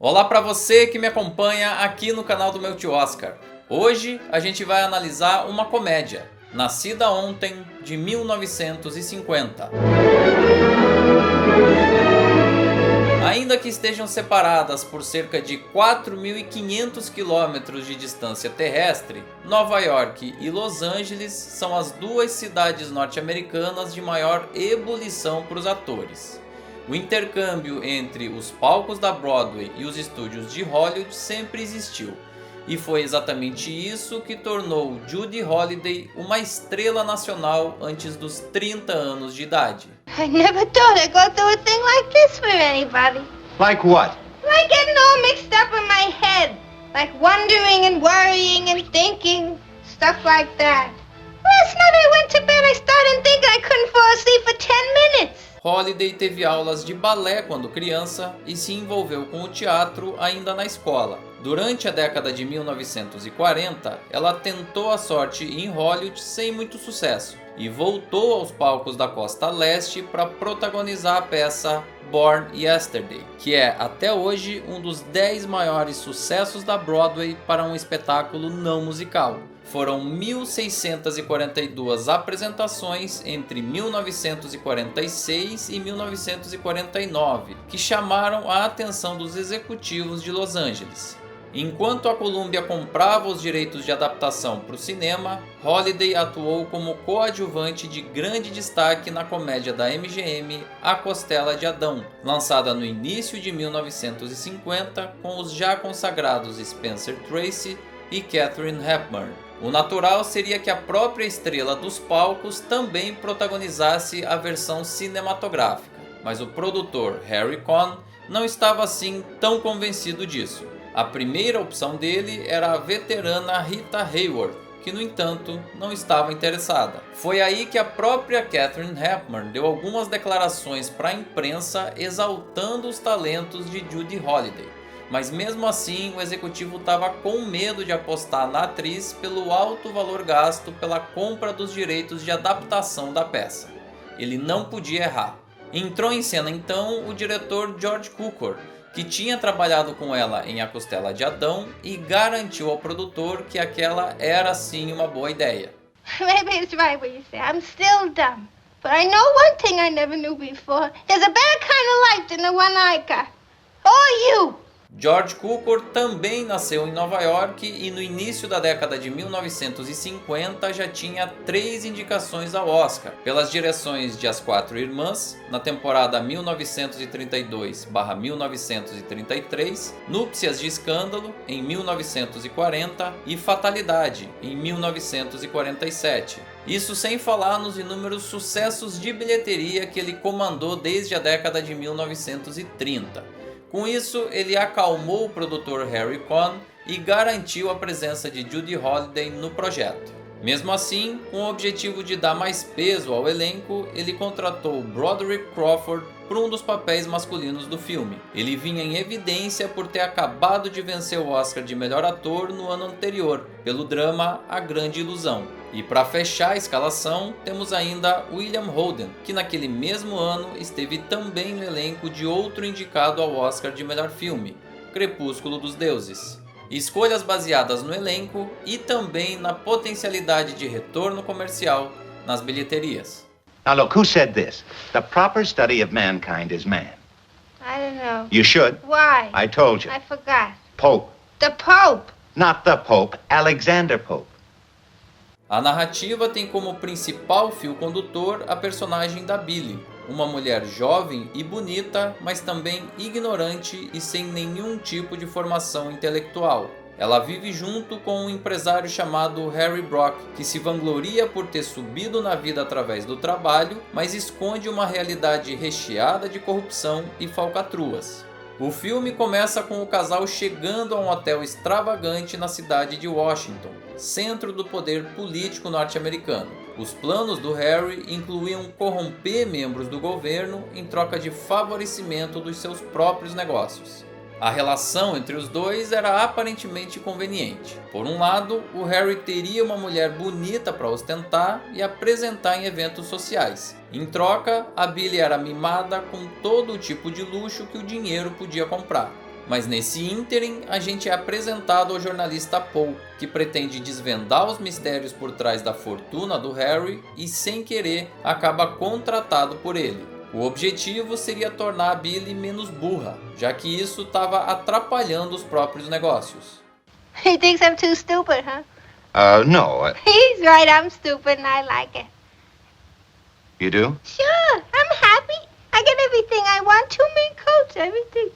Olá para você que me acompanha aqui no canal do meu tio Oscar. Hoje a gente vai analisar uma comédia, Nascida Ontem, de 1950. Ainda que estejam separadas por cerca de 4.500 quilômetros de distância terrestre, Nova York e Los Angeles são as duas cidades norte-americanas de maior ebulição para os atores. O intercâmbio entre os palcos da Broadway e os estúdios de Hollywood sempre existiu, e foi exatamente isso que tornou Judy Holliday uma estrela nacional antes dos 30 anos de idade. I never thought I'd go through a thing like this for anybody. Like what? Like getting all mixed up in my head. Like wondering and worrying and thinking. Stuff like that. Last night I went to bed, I started thinking I couldn't fall asleep for 10 minutes. Holliday teve aulas de balé quando criança e se envolveu com o teatro ainda na escola. Durante a década de 1940, ela tentou a sorte em Hollywood sem muito sucesso e voltou aos palcos da costa leste para protagonizar a peça Born Yesterday, que é até hoje um dos 10 maiores sucessos da Broadway para um espetáculo não musical. Foram 1.642 apresentações entre 1946 e 1949 que chamaram a atenção dos executivos de Los Angeles. Enquanto a Columbia comprava os direitos de adaptação para o cinema, Holliday atuou como coadjuvante de grande destaque na comédia da MGM A Costela de Adão, lançada no início de 1950 com os já consagrados Spencer Tracy e Katharine Hepburn. O natural seria que a própria estrela dos palcos também protagonizasse a versão cinematográfica, mas o produtor Harry Cohn não estava assim tão convencido disso. A primeira opção dele era a veterana Rita Hayworth, que no entanto não estava interessada. Foi aí que a própria Katharine Hepburn deu algumas declarações para a imprensa exaltando os talentos de Judy Holliday. Mas mesmo assim o executivo estava com medo de apostar na atriz pelo alto valor gasto pela compra dos direitos de adaptação da peça. Ele não podia errar. Entrou em cena então o diretor George Cukor, que tinha trabalhado com ela em A Costela de Adão e garantiu ao produtor que aquela era sim uma boa ideia. Maybe it's right what you say. I'm still dumb. But I know one thing I never knew before. There's a better kind of life than the one I got. Oh, you! George Cukor também nasceu em Nova York e no início da década de 1950 já tinha 3 indicações ao Oscar, pelas direções de As Quatro Irmãs, na temporada 1932/1933, Núpcias de Escândalo, em 1940 e Fatalidade, em 1947. Isso sem falar nos inúmeros sucessos de bilheteria que ele comandou desde a década de 1930. Com isso, ele acalmou o produtor Harry Cohn e garantiu a presença de Judy Holliday no projeto. Mesmo assim, com o objetivo de dar mais peso ao elenco, ele contratou Broderick Crawford para um dos papéis masculinos do filme. Ele vinha em evidência por ter acabado de vencer o Oscar de melhor ator no ano anterior, pelo drama A Grande Ilusão. E para fechar a escalação, temos ainda William Holden, que naquele mesmo ano esteve também no elenco de outro indicado ao Oscar de melhor filme, Crepúsculo dos Deuses. Escolhas baseadas no elenco e também na potencialidade de retorno comercial nas bilheterias. Now look, who said this? The proper study of mankind is man. I don't know. You should. Why? I told you. I forgot. Pope. The Pope. Not the Pope, Alexander Pope. A narrativa tem como principal fio condutor a personagem da Billie, uma mulher jovem e bonita, mas também ignorante e sem nenhum tipo de formação intelectual. Ela vive junto com um empresário chamado Harry Brock, que se vangloria por ter subido na vida através do trabalho, mas esconde uma realidade recheada de corrupção e falcatruas. O filme começa com o casal chegando a um hotel extravagante na cidade de Washington, centro do poder político norte-americano. Os planos do Harry incluíam corromper membros do governo em troca de favorecimento dos seus próprios negócios. A relação entre os dois era aparentemente conveniente. Por um lado, o Harry teria uma mulher bonita para ostentar e apresentar em eventos sociais. Em troca, a Billie era mimada com todo o tipo de luxo que o dinheiro podia comprar. Mas nesse ínterim, a gente é apresentado ao jornalista Poe, que pretende desvendar os mistérios por trás da fortuna do Harry e, sem querer, acaba contratado por ele. O objetivo seria tornar a Billy menos burra, já que isso estava atrapalhando os próprios negócios. He thinks I'm too stupid, huh? No. He's right, I'm stupid and I like it. You do? Sure, I'm happy. I get everything I want, 2 mink coats, everything.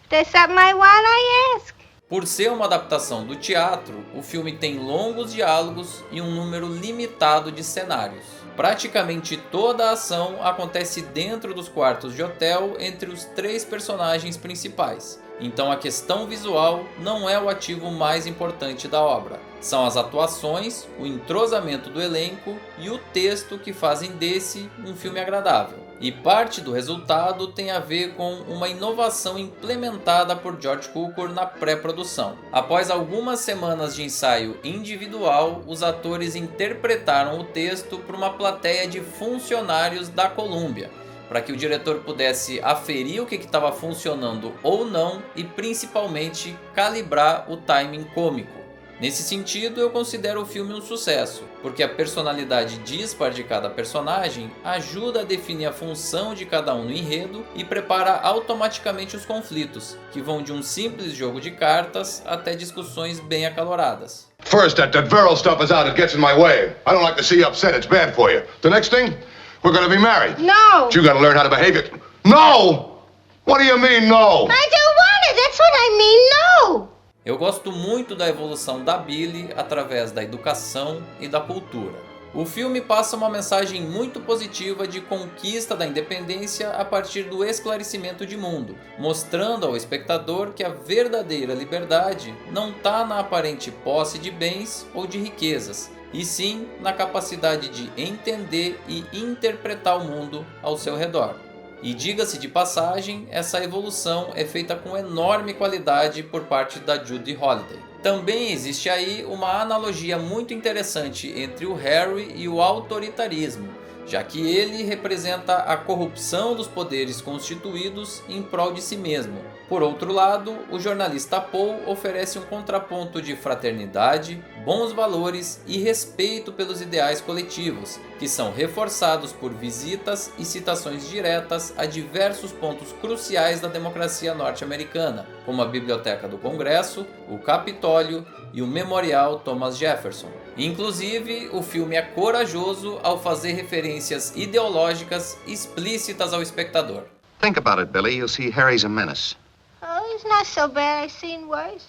If there's something I want, I ask. Por ser uma adaptação do teatro, o filme tem longos diálogos e um número limitado de cenários. Praticamente toda a ação acontece dentro dos quartos de hotel entre os 3 personagens principais. Então a questão visual não é o ativo mais importante da obra. São as atuações, o entrosamento do elenco e o texto que fazem desse um filme agradável. E parte do resultado tem a ver com uma inovação implementada por George Cukor na pré-produção. Após algumas semanas de ensaio individual, os atores interpretaram o texto para uma plateia de funcionários da Columbia, para que o diretor pudesse aferir o que estava funcionando ou não e principalmente calibrar o timing cômico. Nesse sentido, eu considero o filme um sucesso, porque a personalidade dispar de cada personagem ajuda a definir a função de cada um no enredo e prepara automaticamente os conflitos, que vão de um simples jogo de cartas até discussões bem acaloradas. First, that virile stuff is out. It gets in my way. I don't like to see you upset. It's bad for you. The next thing, we're gonna be married. No! But you gotta learn how to behave it. No! What do you mean, no? I don't want it, that's what I mean, no! Eu gosto muito da evolução da Billy através da educação e da cultura. O filme passa uma mensagem muito positiva de conquista da independência a partir do esclarecimento de mundo, mostrando ao espectador que a verdadeira liberdade não está na aparente posse de bens ou de riquezas, e sim na capacidade de entender e interpretar o mundo ao seu redor. E diga-se de passagem, essa evolução é feita com enorme qualidade por parte da Judy Holliday. Também existe aí uma analogia muito interessante entre o Harry e o autoritarismo, já que ele representa a corrupção dos poderes constituídos em prol de si mesmo. Por outro lado, o jornalista Poe oferece um contraponto de fraternidade, bons valores e respeito pelos ideais coletivos, que são reforçados por visitas e citações diretas a diversos pontos cruciais da democracia norte-americana, como a Biblioteca do Congresso, o Capitólio e o Memorial Thomas Jefferson. Inclusive, o filme é corajoso ao fazer referências ideológicas explícitas ao espectador. Think about it, Billy. You'll see Harry's a menace. Oh, he's not so bad, I've seen worse.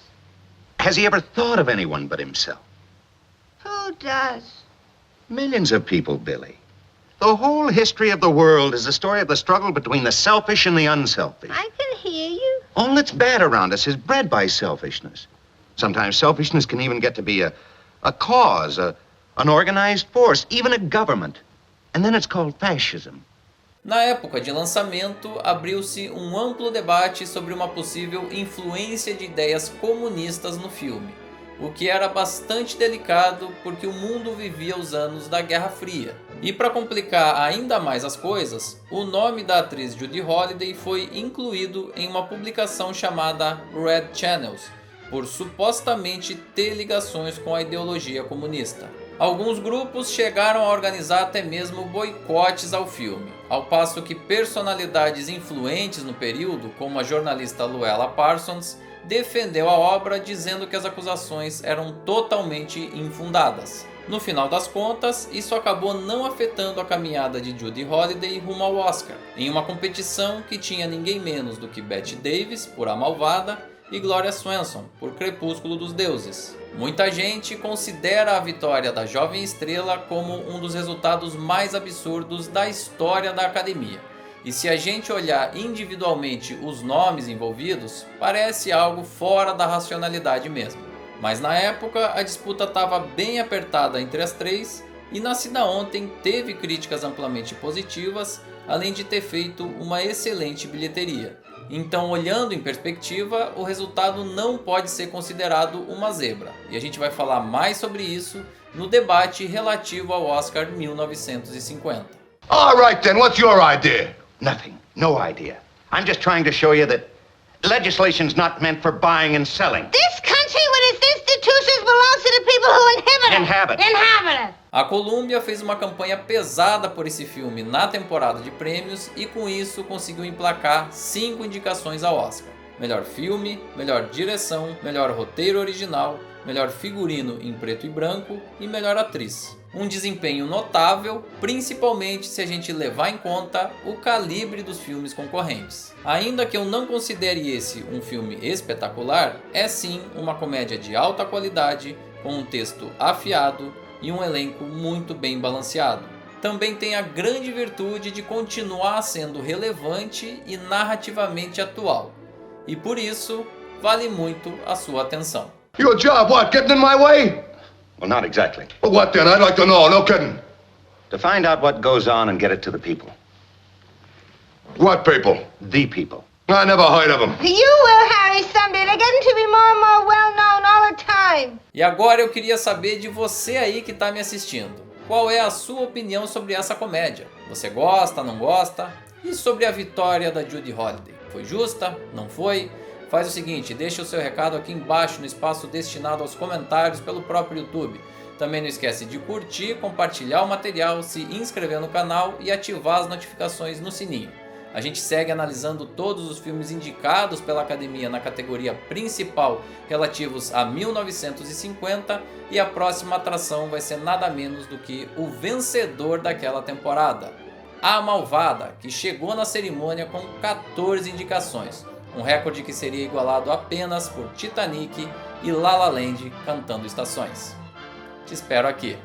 Has he ever thought of anyone but himself? Who does? Millions of people, Billy. The whole history of the world is a story of the struggle between the selfish and the unselfish. I can hear you. All that's bad around us is bred by selfishness. Sometimes selfishness can even get to be a cause, an organized force, even a government. And then it's called fascism. Na época de lançamento, abriu-se um amplo debate sobre uma possível influência de ideias comunistas no filme, o que era bastante delicado porque o mundo vivia os anos da Guerra Fria. E para complicar ainda mais as coisas, o nome da atriz Judy Holliday foi incluído em uma publicação chamada Red Channels, por supostamente ter ligações com a ideologia comunista. Alguns grupos chegaram a organizar até mesmo boicotes ao filme, ao passo que personalidades influentes no período, como a jornalista Luella Parsons, defendeu a obra dizendo que as acusações eram totalmente infundadas. No final das contas, isso acabou não afetando a caminhada de Judy Holliday rumo ao Oscar, em uma competição que tinha ninguém menos do que Bette Davis, por A Malvada, e Gloria Swanson, por Crepúsculo dos Deuses. Muita gente considera a vitória da jovem estrela como um dos resultados mais absurdos da história da academia. E se a gente olhar individualmente os nomes envolvidos, parece algo fora da racionalidade mesmo. Mas na época a disputa estava bem apertada entre as três e Nascida Ontem teve críticas amplamente positivas, além de ter feito uma excelente bilheteria. Então, olhando em perspectiva, o resultado não pode ser considerado uma zebra. E a gente vai falar mais sobre isso no debate relativo ao Oscar 1950. All right, then. What's your idea? Nothing. No idea. I'm just trying to show you that Legislation's not meant for buying and selling. This country with its institutions belongs to the people who inhabit it. A Columbia fez uma campanha pesada por esse filme na temporada de prêmios e com isso conseguiu emplacar 5 indicações ao Oscar. Melhor filme, melhor direção, melhor roteiro original, melhor figurino em preto e branco e melhor atriz. Um desempenho notável, principalmente se a gente levar em conta o calibre dos filmes concorrentes. Ainda que eu não considere esse um filme espetacular, é sim uma comédia de alta qualidade, com um texto afiado e um elenco muito bem balanceado. Também tem a grande virtude de continuar sendo relevante e narrativamente atual. E por isso, vale muito a sua atenção. Your job, what, getting in my way? Well, not exactly. Well, what then? I'd like to know, no kidding. To find out what goes on and get it to the people. What people? The people. I never heard of them. You will, Harry, someday. They're getting to be more and more well-known all the time. E agora eu queria saber de você aí que está me assistindo. Qual é a sua opinião sobre essa comédia? Você gosta, não gosta? E sobre a vitória da Judy Holliday? Foi justa? Não foi? Faz o seguinte, deixa o seu recado aqui embaixo no espaço destinado aos comentários pelo próprio YouTube. Também não esquece de curtir, compartilhar o material, se inscrever no canal e ativar as notificações no sininho. A gente segue analisando todos os filmes indicados pela Academia na categoria principal relativos a 1950 e a próxima atração vai ser nada menos do que o vencedor daquela temporada, A Malvada, que chegou na cerimônia com 14 indicações, um recorde que seria igualado apenas por Titanic e La La Land Cantando Estações. Te espero aqui.